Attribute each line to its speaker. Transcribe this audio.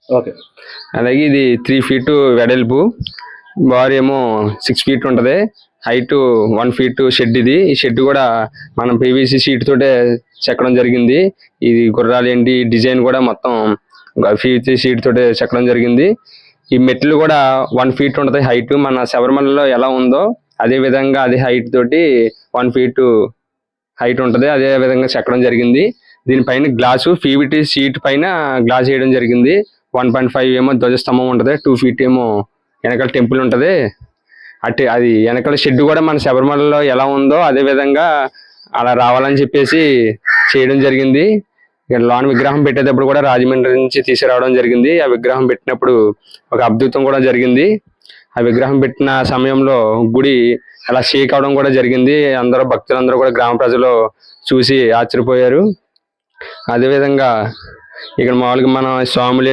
Speaker 1: Okay.
Speaker 2: అలాగే ఇది 3 feet వెడల్పు, బార్ ఏమో 6 feet ఉంటుంది, హైట్ 1 feet షెడ్. ఈ షెడ్ కూడా మనం పీవీసీ షీట్ తోటే చెక్కడం జరిగింది. ఇది గుర్రాలు ఏంటి డిజైన్ కూడా మొత్తం పీవీసీ షీట్ తోటే చెక్కడం జరిగింది. ఈ మెట్లు కూడా 1 feet ఉంటుంది హైట్, మన శబరిమలలో ఎలా ఉందో అదే విధంగా అదే హైట్ తోటి 1 feet హైట్ ఉంటుంది, అదే విధంగా చెక్కడం జరిగింది. దీనిపైన గ్లాసు పీవీసీ షీట్ పైన గ్లాస్ వేయడం జరిగింది. 1.5 ఏమో ధ్వజస్తంభం ఉంటుంది, 2 feet ఏమో వెనకాల టెంపుల్ ఉంటుంది. అది వెనకాల షెడ్ కూడా మన శబరిమలలో ఎలా ఉందో అదే విధంగా అలా రావాలని చెప్పేసి చేయడం జరిగింది. ఇక్కడ లోన విగ్రహం పెట్టేటప్పుడు కూడా రాజమండ్రి నుంచి తీసుకురావడం జరిగింది. ఆ విగ్రహం పెట్టినప్పుడు ఒక అద్భుతం కూడా జరిగింది. ఆ విగ్రహం పెట్టిన సమయంలో గుడి అలా షేక్ అవడం కూడా జరిగింది. అందరూ భక్తులందరూ కూడా గ్రామ ప్రజలు చూసి ఆశ్చర్యపోయారు. అదేవిధంగా ఇక్కడ మామూలుగా మన స్వాములు